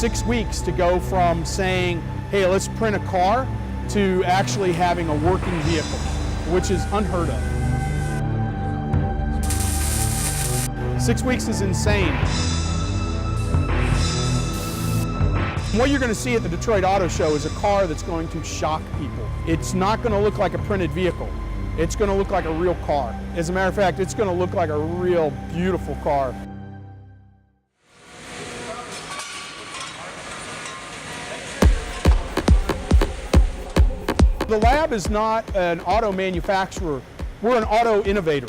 6 weeks to go from saying, hey, let's print a car, to actually having a working vehicle, which is unheard of. 6 weeks is insane. What you're going to see at the Detroit Auto Show is a car that's going to shock people. It's not going to look like a printed vehicle. It's going to look like a real car. As a matter of fact, it's going to look like a real beautiful car. The lab is not an auto manufacturer. We're an auto innovator.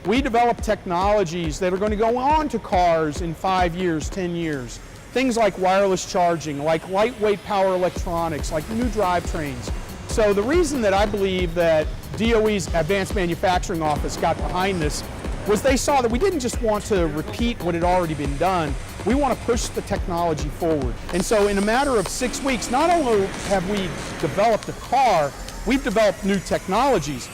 We develop technologies that are going to go on to cars in 5 years, 10 years. Things like wireless charging, like lightweight power electronics, like new drivetrains. So the reason that I believe that DOE's Advanced Manufacturing Office got behind this was they saw that we didn't just want to repeat what had already been done. We want to push the technology forward. And so in a matter of 6 weeks, not only have we developed a car, we've developed new technologies.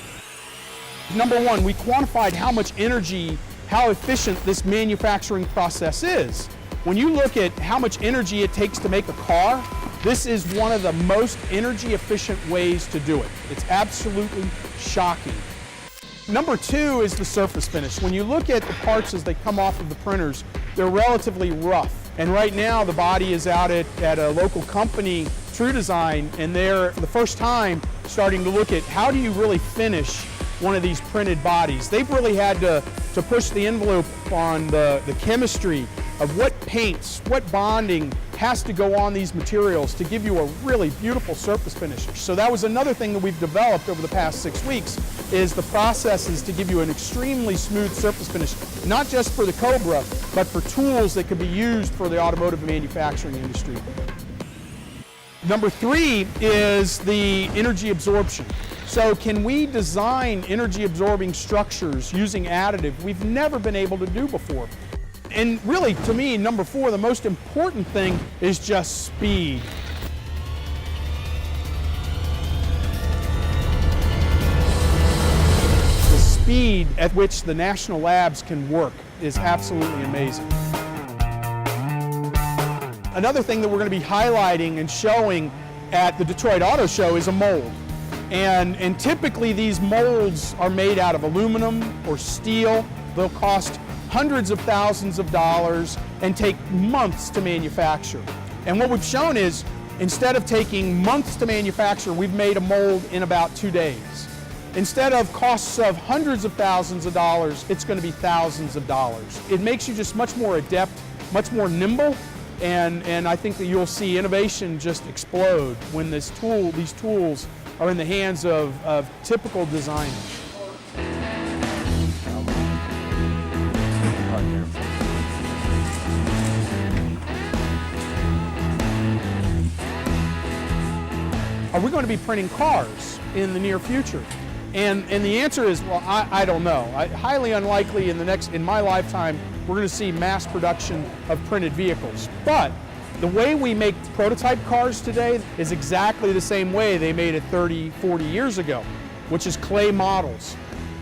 Number one, we quantified how much energy, how efficient this manufacturing process is. When you look at how much energy it takes to make a car, this is one of the most energy efficient ways to do it. It's absolutely shocking. Number two is the surface finish. When you look at the parts as they come off of the printers, they're relatively rough. And right now the body is out at a local company, True Design, and they're for the first time starting to look at how do you really finish one of these printed bodies. They've really had to push the envelope on the chemistry of what paints, what bonding has to go on these materials to give you a really beautiful surface finish. So that was another thing that we've developed over the past 6 weeks, is the processes to give you an extremely smooth surface finish, not just for the Cobra, but for tools that could be used for the automotive manufacturing industry. Number three is the energy absorption. So can we design energy absorbing structures using additive we've never been able to do before? And really, to me, number four, the most important thing is just speed. The speed at which the national labs can work is absolutely amazing. Another thing that we're going to be highlighting and showing at the Detroit Auto Show is a mold. And typically these molds are made out of aluminum or steel. They'll cost hundreds of thousands of dollars and take months to manufacture. And what we've shown is, instead of taking months to manufacture, we've made a mold in about 2 days. Instead of costs of hundreds of thousands of dollars, it's going to be thousands of dollars. It makes you just much more adept, much more nimble, and I think that you'll see innovation just explode when these tools are in the hands of typical designers. Are we going to be printing cars in the near future? And the answer is, well, I don't know. Highly unlikely in my lifetime, we're going to see mass production of printed vehicles. But the way we make prototype cars today is exactly the same way they made it 30, 40 years ago, which is clay models.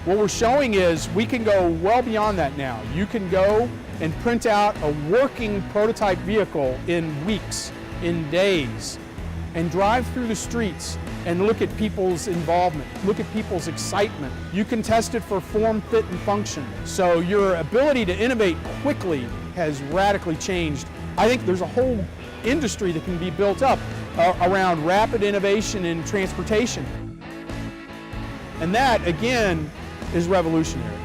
What we're showing is we can go well beyond that now. You can go and print out a working prototype vehicle in weeks, in days, and drive through the streets and look at people's involvement, look at people's excitement. You can test it for form, fit, and function. So your ability to innovate quickly has radically changed. I think there's a whole industry that can be built up around rapid innovation in transportation. And that, again, is revolutionary.